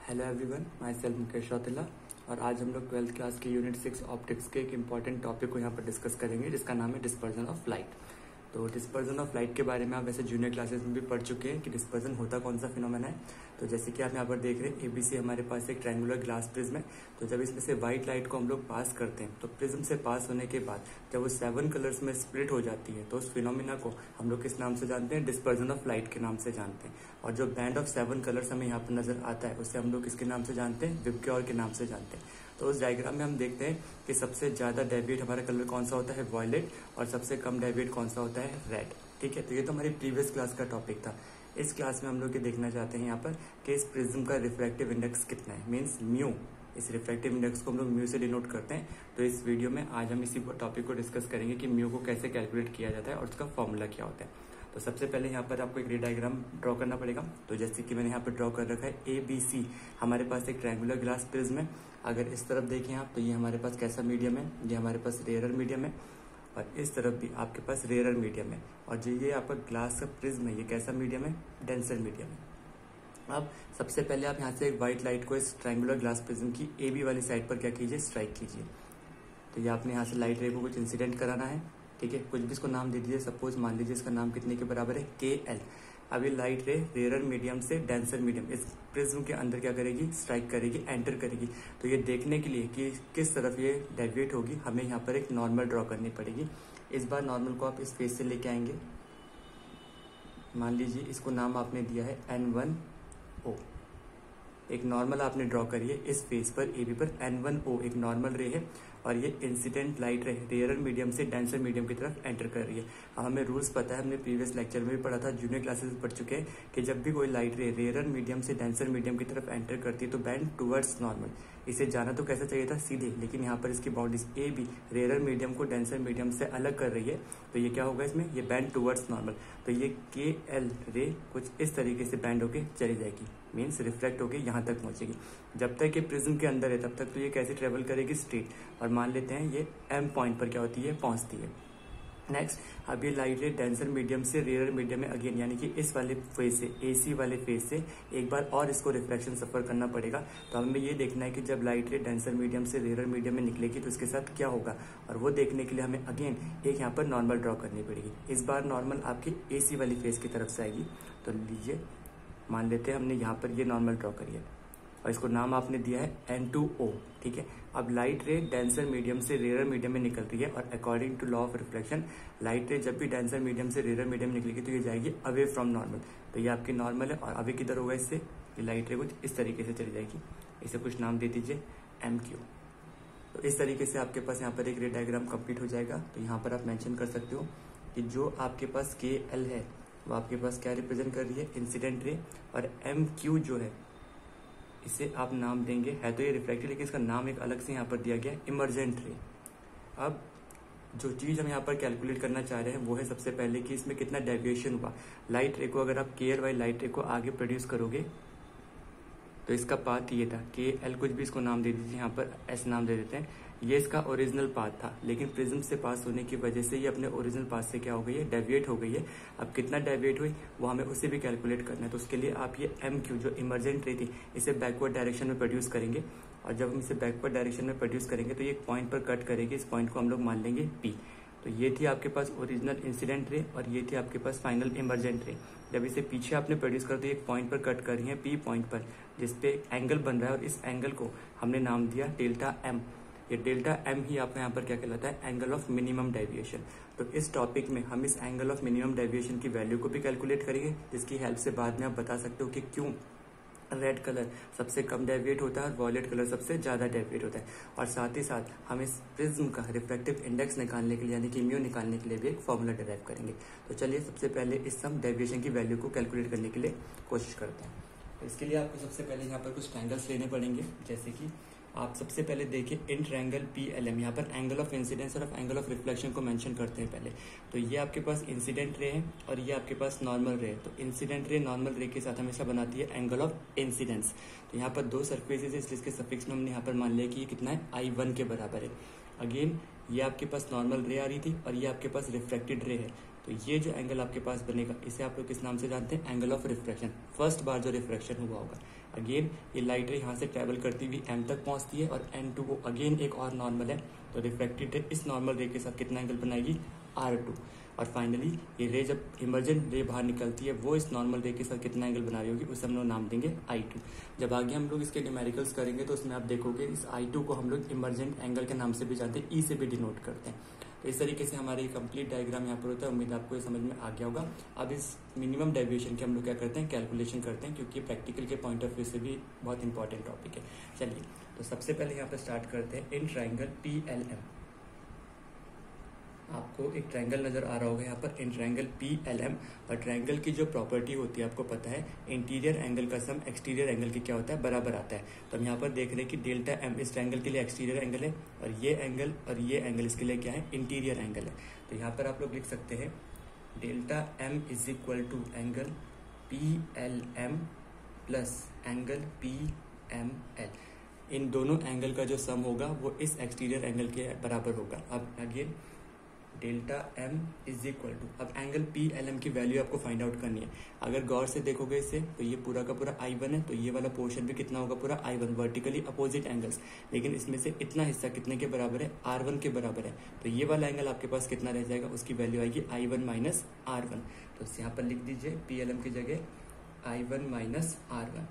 Hello everyone, my self Mukesh Rautela. और आज हम लोग 12th क्लास के यूनिट 6 ऑप्टिक्स के एक इंपॉर्टेंट टॉपिक को यहाँ पर डिस्कस करेंगे, जिसका नाम है डिस्पर्जन ऑफ लाइट। तो डिस्पर्जन ऑफ लाइट के बारे में आप वैसे जूनियर क्लासेस में भी पढ़ चुके हैं कि डिस्पर्जन होता कौन सा फिनोमेना है। तो जैसे कि आप यहाँ पर देख रहे हैं, एबीसी हमारे पास एक ट्रायंगुलर ग्लास प्रिज्म है। तो जब इसमें से व्हाइट लाइट को हम लोग पास करते हैं तो प्रिज्म से पास होने के बाद जब वो 7 कलर्स में स्प्लिट हो जाती है तो उस फिनोमेना को हम लोग किस नाम से जानते हैं? डिस्पर्जन ऑफ लाइट के नाम से जानते हैं। और जो बैंड ऑफ 7 कलर्स हमें यहाँ पर नजर आता है उसे हम लोग किसके नाम से जानते हैं? विबग्योर के नाम से जानते हैं। तो उस डायग्राम में हम देखते हैं कि सबसे ज्यादा डेविएट हमारा कलर कौन सा होता है? वॉयलेट। और सबसे कम डेविएट कौन सा होता है? रेड। ठीक है, तो ये तो हमारी प्रीवियस क्लास का टॉपिक था। इस क्लास में हम लोग ये देखना चाहते हैं यहाँ पर कि इस प्रिज्म का रिफ्रैक्टिव इंडेक्स कितना है, मींस म्यू। इस रिफ्रैक्टिव इंडेक्स को हम लोग म्यू से डिनोट करते हैं। तो इस वीडियो में आज हम इसी टॉपिक को डिस्कस करेंगे कि म्यू को कैसे कैलकुलेट किया जाता है और उसका फॉर्मूला क्या होता है। तो सबसे पहले यहाँ पर आपको एक रे डायग्राम ड्रॉ करना पड़ेगा। तो जैसे कि मैंने यहाँ पर ड्रॉ कर रखा है ABC, हमारे पास एक ट्रायंगुलर ग्लास प्रिज्म है। अगर इस तरफ देखें आप तो ये हमारे पास कैसा मीडियम है? ये हमारे पास रेयरर मीडियम है। और इस तरफ भी आपके पास रेयरर मीडियम है। और जो ये आपका ग्लास का प्रिज्म है ये कैसा मीडियम है? डेंसर मीडियम है। अब सबसे पहले आप यहाँ से एक व्हाइट लाइट को इस ट्रायंगुलर ग्लास प्रिज्म की AB वाली साइड पर क्या कीजिए? स्ट्राइक कीजिए। तो ये आपने यहाँ से लाइट रे को कुछ इंसिडेंट कराना है। ठीक है, कुछ भी इसको नाम दे दीजिए। सपोज मान लीजिए इसका नाम कितने के बराबर है? KL। अब ये लाइट रे रेयरर मीडियम से डेंसर मीडियम इस प्रिज्म के अंदर क्या करेगी? स्ट्राइक करेगी, एंटर करेगी। तो ये देखने के लिए कि किस तरफ ये डेविएट होगी हमें यहाँ पर एक नॉर्मल ड्रॉ करनी पड़ेगी। इस बार नॉर्मल को आप इस फेस से लेके आएंगे। मान लीजिए इसको नाम आपने दिया है N1O। एक नॉर्मल आपने ड्रॉ करिए इस फेस पर AB पर। N1O एक नॉर्मल रे है और ये इंसिडेंट लाइट रे रेयरर मीडियम से डेंसर मीडियम की तरफ एंटर कर रही है। अब हमें रूल्स पता है, हमने प्रीवियस लेक्चर में भी पढ़ा था, जूनियर क्लासेस में पढ़ चुके हैं कि जब भी कोई लाइट रे रेयरर मीडियम से डेंसर मीडियम की तरफ एंटर करती है तो बैंड टुवर्ड्स नॉर्मल। इसे जाना तो कैसा चाहिए था? सीधे। लेकिन यहाँ पर इसकी बाउंड्रीज AB रेयरर मीडियम को डेंसर मीडियम से अलग कर रही है। तो ये क्या होगा इसमें? ये बैंड टुवर्ड्स नॉर्मल। तो ये KL रे कुछ इस तरीके से बैंड होके चली जाएगी, मीन्स रिफ्लेक्ट होके यहाँ तक पहुंचेगी। जब तक ये प्रिज्म के अंदर है तब तक तो ये कैसे ट्रेवल करेगी? स्ट्रेट। और मान लेते हैं ये M पॉइंट पर क्या होती है? पहुंचती है। नेक्स्ट, अब ये लाइट रे डेंसर मीडियम से रेयरर मीडियम में अगेन, यानी कि इस वाले फेज से AC वाले फेज से एक बार और इसको रिफ्लेक्शन सफर करना पड़ेगा। तो हमें ये देखना है कि जब लाइट रे डेंसर मीडियम से रेयरर मीडियम में निकलेगी तो इसके साथ क्या होगा। और वो देखने के लिए हमें अगेन एक यहाँ पर नॉर्मल ड्रॉ करनी पड़ेगी। इस बार नॉर्मल आपकी AC वाली फेज की तरफ से आएगी। तो लीजिए, मान लेते हैं हमने यहाँ पर ये नॉर्मल ड्रॉ करी है और इसको नाम आपने दिया है N2O। ठीक है, अब लाइट रे डेंसर मीडियम से रेयरर मीडियम में निकल रही है और according to law of reflection light ray जब भी डेंसर मीडियम से रेयरर मीडियम में निकलेगी तो ये जाएगी अवे फ्रॉम नॉर्मल। तो ये आपकी नॉर्मल है और अवे किधर होगा? इससे ये लाइट रे कुछ इस तरीके से चली जाएगी। इसे कुछ नाम दे दीजिए MQ। तो इस तरीके से आपके पास यहाँ पर एक रे डायग्राम कंप्लीट हो जाएगा। तो यहाँ पर आप मेंशन कर सकते हो कि जो आपके पास KL है वो आपके पास क्या रिप्रेजेंट कर रही है? Incident ray. और MQ जो है इसे आप नाम देंगे, है तो ये रिफ्लेक्टिव लेकिन इसका नाम एक अलग से यहाँ पर दिया गया है, इमर्जेंट रे। अब जो चीज हम यहाँ पर कैलकुलेट करना चाह रहे हैं वो है सबसे पहले कि इसमें कितना डेविएशन हुआ। लाइट रे को अगर आप KL वाली लाइट रे को आगे प्रोड्यूस करोगे तो इसका पाथ ये था KL, कुछ भी इसको नाम दे दीजिए, यहाँ पर S नाम दे देते हैं। ये इसका ओरिजिनल पाथ था, लेकिन प्रिज्म से पास होने की वजह से ये अपने ओरिजिनल पाथ से क्या हो गई है? डेविएट हो गई है। अब कितना डेविएट हुई वो हमें उसे भी कैलकुलेट करना है। तो उसके लिए आप ये MQ जो इमर्जेंट रे थी इसे बैकवर्ड डायरेक्शन में प्रोड्यूस करेंगे। और जब हम इसे बैकवर्ड डायरेक्शन में प्रोड्यूस करेंगे तो ये एक पॉइंट पर कट करेगी। इस पॉइंट को हम लोग मान लेंगे P। तो ये थी आपके पास ओरिजिनल इंसिडेंट रे और ये थी आपके पास फाइनल इमर्जेंट रे। जब इसे पीछे आपने प्रोड्यूस कर तो एक पॉइंट पर कट कर रही है, P पॉइंट पर, जिसपे एंगल बन रहा है और इस एंगल को हमने नाम दिया डेल्टा M। ये डेल्टा M ही आपका यहाँ पर क्या कहलाता है? Angle of minimum deviation. तो इस टॉपिक में हम इस एंगल ऑफ मिनिमम डेविएशन की वैल्यू को भी कैलकुलेट करेंगे, जिसकी हेल्प से बाद में आप बता सकते हो कि क्यों रेड कलर सबसे कम डेविएट होता है और वॉयलेट कलर सबसे ज्यादा डेविएट होता है। और साथ ही साथ हम इस प्रिज्म का रिफ्रैक्टिव इंडेक्स निकालने के लिए यानी कि म्यू निकालने के लिए भी एक फॉर्मूला डिराइव करेंगे। तो चलिए सबसे पहले इस सम डेविएशन की वैल्यू को कैलकुलेट करने के लिए कोशिश करते हैं। तो इसके लिए आपको सबसे पहले यहाँ पर कुछ ट्रायंगल्स लेने पड़ेंगे। जैसे कि आप सबसे पहले देखिए इन ट्रायंगल PLM, यहाँ पर एंगल ऑफ इंसिडेंस और एंगल ऑफ रिफ्लेक्शन को मेंशन करते हैं पहले। तो ये आपके पास इंसिडेंट रे है और ये आपके पास नॉर्मल रे है। तो इंसिडेंट रे नॉर्मल रे के साथ हमेशा बनाती है एंगल ऑफ इंसिडेंस। तो यहाँ पर दो सरफेसेस है इसलिए इसके सफिक्स में हमने यहाँ पर मान लिया कि ये कितना है? I1 के बराबर है। अगेन ये आपके पास नॉर्मल रे आ रही थी और ये आपके पास रिफ्लेक्टेड रे है। तो ये जो एंगल आपके पास बनेगा इसे आप लोग किस नाम से जानते हैं, एंगल ऑफ रिफ्रैक्शन। फर्स्ट बार जो रिफ्रैक्शन हुआ होगा, अगेन ये लाइट रे यहाँ से ट्रेवल करती हुई एम तक पहुँचती है और N2 को अगेन एक और नॉर्मल है, तो रिफ्रैक्टेड रे इस नॉर्मल रे के साथ कितना एंगल बनाएगी, R2। और फाइनली ये रे जब इमर्जेंट रे बाहर निकलती है वो इस नॉर्मल रे के साथ कितना एंगल बना रही होगी, उसे हम लोग नाम देंगे I2। जब आगे हम लोग इसके न्यूमेरिकल्स करेंगे तो उसमें आप देखोगे इस I2 को हम लोग इमर्जेंट एंगल के नाम से भी जानते हैं, ई से भी डिनोट करते हैं। तो इस तरीके से हमारी कंप्लीट डायग्राम यहाँ पर होता है। उम्मीद आपको ये समझ में आ गया होगा। अब इस मिनिमम डेविएशन की हम लोग क्या करते हैं, कैलकुलेशन करते हैं, क्योंकि प्रैक्टिकल के पॉइंट ऑफ व्यू से भी बहुत इंपॉर्टेंट टॉपिक है। चलिए तो सबसे पहले यहाँ पर स्टार्ट करते हैं। इन ट्राइंगल PLM, आपको एक ट्रायंगल नजर आ रहा होगा यहाँ पर, इन ट्रायंगल PLM। और ट्रायंगल की जो प्रॉपर्टी होती है आपको पता है, इंटीरियर एंगल का सम एक्सटीरियर एंगल के क्या होता है, बराबर आता है। तो हम यहाँ पर देख रहे हैं कि डेल्टा M इस ट्रायंगल के लिए एक्सटीरियर एंगल है और ये एंगल इसके लिए क्या है, इंटीरियर एंगल है। तो यहाँ पर आप लोग लिख सकते हैं delta M is equal to angle PLM plus angle PML। इन दोनों एंगल का जो सम होगा वो इस एक्सटीरियर एंगल के बराबर होगा। अब again delta M is equal to, अब एंगल PLM की वैल्यू आपको फाइंड आउट करनी है। अगर गौर से देखोगे इसे तो ये पूरा का पूरा I1 है, तो ये वाला पोर्शन भी कितना होगा, पूरा I1, वर्टिकली अपोजिट एंगल्स। लेकिन इसमें से इतना हिस्सा कितने के बराबर है, R1 के बराबर है। तो ये वाला एंगल आपके पास कितना रह जाएगा, उसकी वैल्यू आएगी I1 माइनस R1। तो यहाँ पर लिख दीजिए PLM की जगह I1 minus R1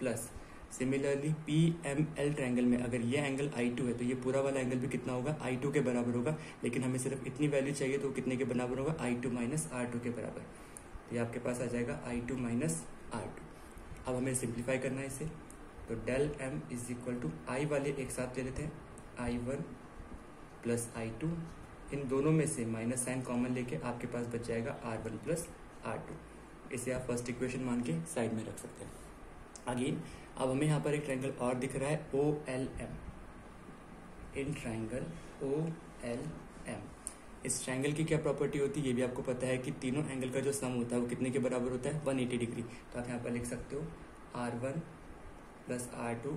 plus similarly PML triangle में अगर ये एंगल I2 है तो ये पूरा वाला एंगल भी कितना होगा, I2 के बराबर होगा। लेकिन हमें सिर्फ इतनी वैल्यू चाहिए तो कितने के बराबर होगा, I2 माइनस R2 के बराबर। तो ये आपके पास आ जाएगा I2 माइनस R2। अब हमें सिंप्लीफाई करना है इसे, तो del M is equal to, I वाले एक साथ ले लेते हैं, I1 प्लस I2, इन दोनों में से माइनस साइन कॉमन लेके आपके पास बच जाएगा R1 प्लस R2। इसे आप फर्स्ट इक्वेशन मान के साइड में रख सकते हैं। अगेन अब हमें यहाँ पर एक ट्रायंगल और दिख रहा है OLM, इन ट्रायंगल OLM। इस ट्रायंगल की क्या प्रॉपर्टी होती है ये भी आपको पता है कि तीनों एंगल का जो सम होता है वो कितने के बराबर होता है, 180 डिग्री। तो आप यहाँ पर लिख सकते हो R1 plus R2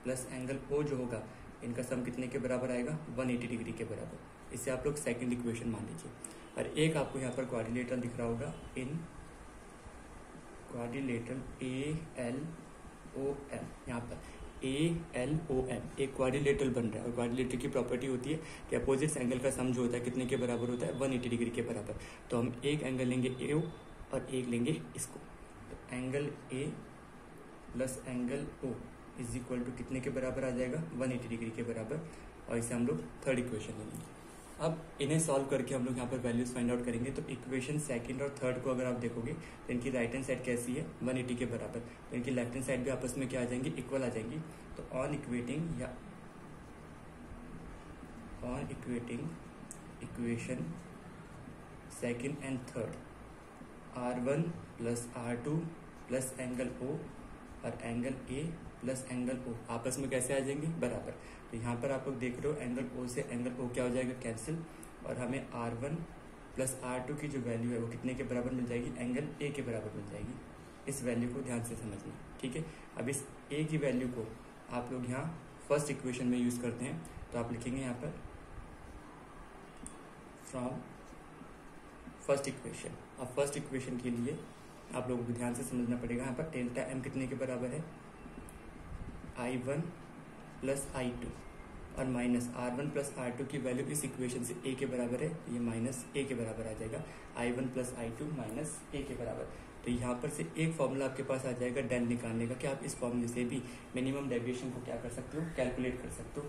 plus angle O जो होगा इनका सम कितने के बराबर आएगा, 180 डिग्री के बराबर। इसे आप लोग सेकंड इक्वेशन मान लीजिए। और एक आपको यहाँ पर क्वाड्रिलेटरल दिख रहा होगा, इन क्वाड्रिलेटरल ALOM, यहाँ पर ALOM एक क्वाड्रिलेटरल बन रहा है। और क्वाड्रिलेटरल की प्रॉपर्टी होती है कि अपोजिट एंगल का सम जो होता है कितने के बराबर होता है, 180 डिग्री के बराबर। तो हम एक एंगल लेंगे A और एक लेंगे इसको, तो angle A plus angle O is equal to कितने के बराबर आ जाएगा, 180 डिग्री के बराबर। और इसे हम लोग थर्ड इक्वेशन लेंगे। अब इन्हें सॉल्व करके हम लोग यहाँ पर वैल्यूज फाइंड आउट करेंगे। तो इक्वेशन सेकंड और थर्ड को अगर आप देखोगे तो इनकी राइट हैंड साइड कैसी है, 180 के बराबर। तो इनकी लेफ्ट हैंड साइड भी आपस में क्या आ जाएंगी, इक्वल आ जाएंगी। तो on equating equation second and third, R1 plus R2 plus angle O और angle A plus angle O आपस में कैसे आ जाएंगे, बराबर। तो यहाँ पर आप लोग देख रहे हो एंगल O से एंगल O क्या हो जाएगा, कैंसिल। और हमें R1 प्लस R2 की जो वैल्यू है वो कितने के बराबर मिल जाएगी, एंगल A के बराबर मिल जाएगी। इस वैल्यू को ध्यान से समझना, ठीक है। अब इस A की वैल्यू को आप लोग यहाँ फर्स्ट इक्वेशन में यूज करते हैं। तो आप लिखेंगे यहाँ पर फ्रॉम फर्स्ट इक्वेशन। अब फर्स्ट इक्वेशन के लिए आप लोगों को ध्यान से समझना पड़ेगा। यहाँ पर डेल्टा M कितने के बराबर है, I1 प्लस I2 और माइनस R1 प्लस R2 की वैल्यू इस इक्वेशन से A के बराबर है, ये माइनस A के बराबर आ जाएगा। I1 plus I2 minus A के बराबर। तो यहाँ पर से एक फॉर्मूला आपके पास आ जाएगा डेल निकालने का, कि आप इस फॉर्मूले से भी मिनिमम डेविएशन को क्या कर सकते हो, कैलकुलेट कर सकते हो।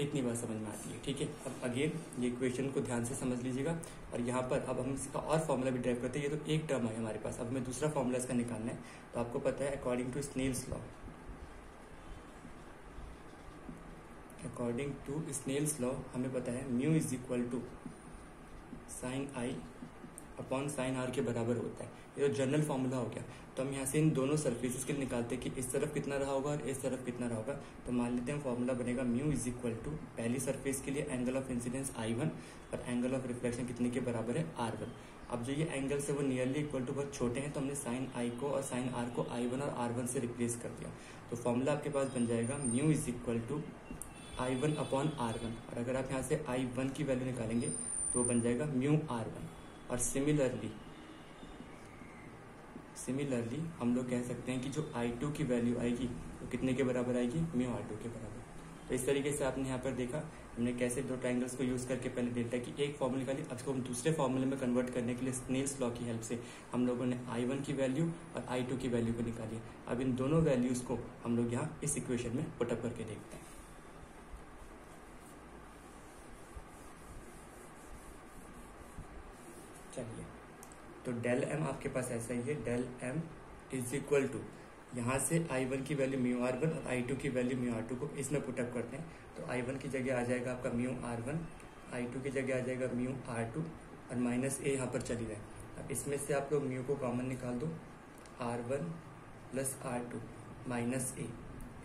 इतनी बात समझ में आती है, ठीक है। अब अगेन ये इक्वेशन को ध्यान से समझ लीजिएगा। और यहाँ पर अब हम इसका और फॉर्मूला भी ड्राइव करते हैं। ये तो एक टर्म है हमारे पास, अब हमें दूसरा फॉर्मूला इसका निकालना है। तो आपको पता है अकॉर्डिंग टू स्नेल्स लॉ हमें पता है mu is equal to sine I upon sine R के बराबर होता है। ये तो जनरल फॉर्मूला हो गया। तो हम यहाँ से इन दोनों सरफेसेस के लिए निकालते हैं कि इस तरफ कितना रहा होगा और इस तरफ कितना रहा होगा। तो मान लेते हैं फॉर्मूला बनेगा म्यू इज इक्वल टू, पहली सरफेस के लिए एंगल ऑफ इंसिडेंस I1 और एंगल ऑफ रिफ्लेक्शन कितने के बराबर है, R1। अब जो ये एंगल्स है वो नियरली इक्वल टू बहुत छोटे हैं, तो हमने साइन आई को और साइन आर को I1 और R1 से रिप्लेस कर दिया। तो फॉर्मूला आपके पास बन जाएगा mu is equal to I1 upon R1। और अगर आप यहाँ से I1 की वैल्यू निकालेंगे तो बन जाएगा म्यू R1 और सिमिलरली हम लोग कह सकते हैं कि जो I2 की वैल्यू आएगी वो कितने के बराबर आएगी, म्यू R2 के बराबर। तो इस तरीके से आपने यहाँ पर देखा हमने कैसे दो ट्राइंगल्स को यूज करके पहले डेल्टा की एक फॉर्मूला निकाली, अब इसको हम दूसरे फॉर्मूले में कन्वर्ट करने के लिए स्नेल्स लॉ की हेल्प से हम लोगों ने I1 की वैल्यू और I2 की वैल्यू को निकाली। अब इन दोनों वैल्यूज को हम लोग यहाँ इस इक्वेशन में पुटअप करके देखते हैं। चलिए, तो डेल एम आपके पास ऐसा ही है, del M is equal to यहाँ से I1 की वैल्यू म्यू R1 और I2 की वैल्यू म्यू R2 को इसमें पुटअप करते हैं। तो I1 की जगह आ जाएगा आपका म्यू R1, I2 की जगह आ जाएगा म्यू R2 और माइनस ए यहाँ पर चली जाए। अब इसमें से आप लोग म्यू को कॉमन निकाल दो, R1 plus R2 minus A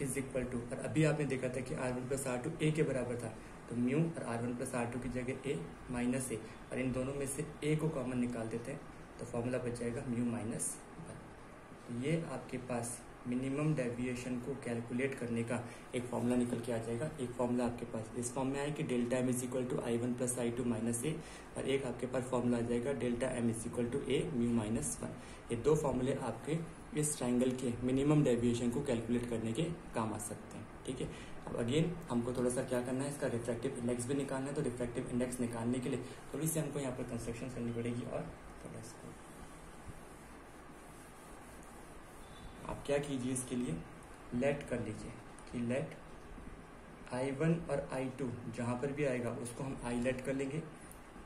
is equal to, और अभी आपने देखा था कि R1 प्लस R2 ए के बराबर था, तो म्यू और R1 प्लस R2 की जगह ए माइनस ए, और इन दोनों में से ए को कॉमन निकाल देते हैं तो फॉर्मूला बच जाएगा म्यू माइनस। ये आपके पास मिनिमम डेविएशन को कैलकुलेट करने का एक फॉर्मूला निकल के आ जाएगा। एक फॉर्मूला आपके पास इस फॉर्म में आए कि delta M is equal to I1 plus I2 minus A, और एक आपके पास फॉर्मूला आ जाएगा delta M is equal to A mu minus 1। ये दो फॉर्मूले आपके इस ट्राइंगल के मिनिमम डेविएशन को कैलकुलेट करने के काम आ सकते हैं। ठीक है, अब अगेन हमको थोड़ा सा क्या करना है, इसका रिफ्रैक्टिव इंडेक्स भी निकालना है। तो रिफ्रैक्टिव इंडेक्स निकालने के लिए थोड़ी सी हमको यहाँ पर कंस्ट्रक्शन करनी पड़ेगी, और थोड़ा सा आप क्या कीजिए, इसके लिए लेट कर लीजिए कि लेट I1 और I2 जहां पर भी आएगा उसको हम I लेट कर लेंगे,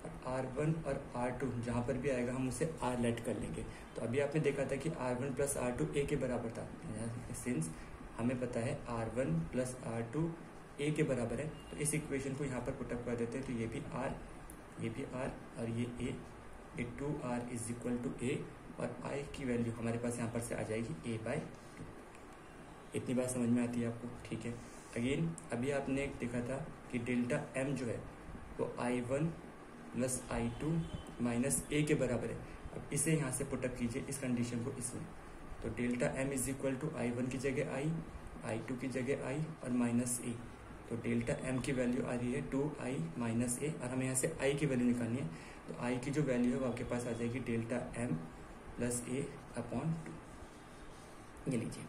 और R1 और R2 जहां पर भी आएगा हम उसे R लेट कर लेंगे। तो अभी आपने देखा था कि R1 प्लस R2 ए के बराबर था, सिंस हमें पता है R1 प्लस R2 ए के बराबर है, तो इस इक्वेशन को यहाँ पर पुटअप कर देते हैं। तो ये भी R, ये भी R और ये A, ये 2R is equal to A, और I की वैल्यू हमारे पास यहाँ पर से आ जाएगी A/2। इतनी बात समझ में आती है आपको? ठीक है, अगेन अभी आपने देखा था कि डेल्टा M जो है वो I1 प्लस I2 माइनस ए के बराबर है। अब इसे यहाँ से पुटअप कीजिए इस कंडीशन को इसमें, तो delta M is equal to I1 की जगह I, I2 की जगह I और माइनस ए। तो डेल्टा M की वैल्यू आ रही है 2I माइनस ए, और हमें यहाँ से I की वैल्यू निकालनी है। तो I की जो वैल्यू है वो आपके पास आ जाएगी डेल्टा M प्लस ए अपॉन 2। ये लीजिए,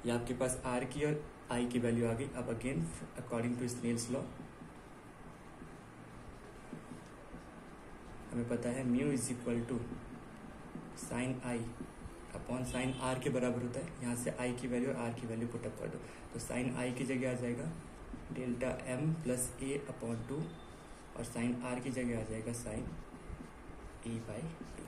ये आपके पास R की और I की वैल्यू आ गई। अब again according to Snell's law हमें पता है mu is equal to sine I upon sine R के बराबर होता है। यहाँ से I की वैल्यू और R की वैल्यू पुटअप कर दो, तो साइन I की जगह आ जाएगा डेल्टा M प्लस ए अपॉन 2, और साइन R की जगह आ जाएगा साइन A/2।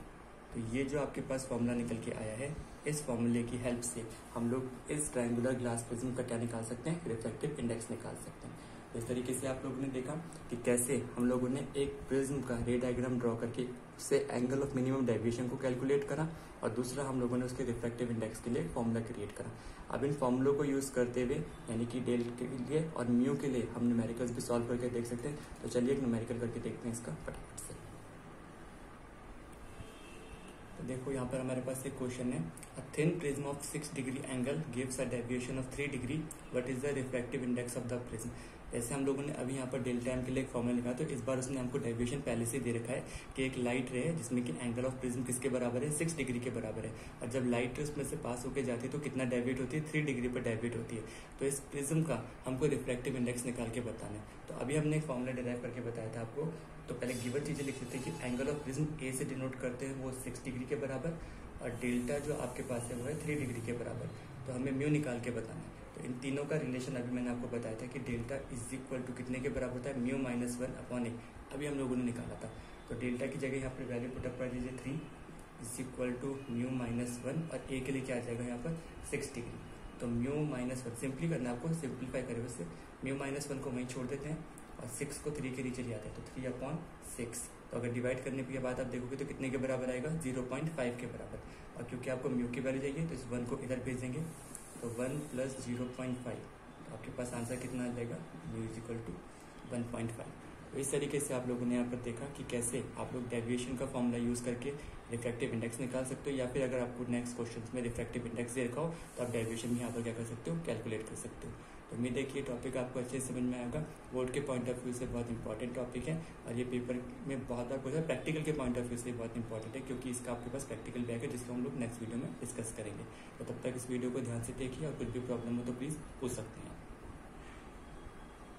तो ये जो आपके पास फॉर्मूला निकल के आया है, इस फॉर्मूले की हेल्प से हम लोग इस ट्रायंगुलर ग्लास प्रिज्म का क्या निकाल सकते हैं, रिफ्रैक्टिव इंडेक्स निकाल सकते हैं। तो इस तरीके से आप लोगों ने देखा कि कैसे हम लोगों ने एक प्रिज्म का रे डायग्राम ड्रॉ करके उससे एंगल ऑफ मिनिमम डेविएशन को कैलकुलेट करा, और दूसरा हम लोगों ने उसके रिफ्रैक्टिव इंडेक्स के लिए फॉर्मूला क्रिएट करा। अब इन फॉर्मूलों को यूज करते हुए यानी कि डेल के लिए और म्यू के लिए हम न्यूमेरिकल्स भी सॉल्व करके देख सकते हैं। तो चलिए एक न्यूमेरिकल करके देखते हैं इसका फटाफट से। तो देखो यहाँ पर हमारे पास एक क्वेश्चन है, a thin prism of 6 degree angle gives a deviation of 3 degree, what is the refractive index of the prism. जैसे हम लोगों ने अभी यहाँ पर डेल्टा एम के लिए एक फॉर्मूला लिखा, तो इस बार उसने हमको डेविएशन पहले से दे रखा है कि एक लाइट रे है जिसमें कि एंगल ऑफ प्रिज्म किसके बराबर है, 6 डिग्री के बराबर है, और जब लाइट रे उसमें से पास होकर जाती है तो कितना डेविएट होती है, 3 डिग्री पर डेविएट होती है। तो इस प्रिज्म का हमको रिफ्रैक्टिव इंडेक्स निकाल के बताना है। तो अभी हमने एक फॉर्मूला डिराइव करके बताया था आपको। तो पहले गिवन चीजें लिख लेते हैं कि एंगल ऑफ प्रिज्म ए से डिनोट करते हैं वो 6 डिग्री के बराबर, और डेल्टा जो आपके पास है वो है 3 डिग्री के बराबर। तो हमें म्यू निकाल के बताना है। तो इन तीनों का रिलेशन अभी मैंने आपको बताया था कि डेल्टा इज इक्वल टू कितने के बराबर होता है, म्यू माइनस 1 अपॉन ए, अभी हम लोगों ने निकाला था। तो डेल्टा की जगह यहाँ पर वैल्यू पुटअप कर दीजिए 3 is equal to mu minus 1, और ए के लिए क्या आ जाएगा यहाँ पर 6 डिग्री। तो म्यू माइनस 1 सिंपली करना है आपको, सिंप्लीफाई करें उससे, म्यू माइनस 1 को वहीं छोड़ देते हैं और 6 को 3 के नीचे ले आते हैं, तो 3 अपॉन 6। तो अगर डिवाइड करने के बाद आप देखोगे तो कितने के बराबर आएगा, 0.5 के बराबर। और क्योंकि आपको म्यू की वैल्यू चाहिए तो इस 1 को इधर भेज देंगे, तो 1 प्लस 0.5, तो आपके पास आंसर कितना आ जाएगा, म्यू इज इक्वल टू 1.5। तो इस तरीके से आप लोगों ने यहाँ पर देखा कि कैसे आप लोग डेविएशन का फॉर्मूला यूज करके रिफ्रैक्टिव इंडेक्स निकाल सकते हो, या फिर अगर आपको नेक्स्ट क्वेश्चन में रिफ्रैक्टिव इंडेक्स दे रखा हो तो आप डेविएशन भी यहाँ पर क्या कर सकते हो, कैलकुलेट कर सकते हो। तो उम्मीद है कि ये टॉपिक आपको अच्छे से समझ में आएगा। बोर्ड के पॉइंट ऑफ व्यू से बहुत इंपॉर्टेंट टॉपिक है और ये पेपर में बहुत बार पूछा, प्रैक्टिकल के पॉइंट ऑफ व्यू से बहुत इंपॉर्टेंट है क्योंकि इसका आपके पास प्रैक्टिकल बैग है जिसको हम लोग नेक्स्ट वीडियो में डिस्कस करेंगे। तो तब तक इस वीडियो को ध्यान से देखिए और कुछ भी प्रॉब्लम हो तो प्लीज़ पूछ सकते हैं।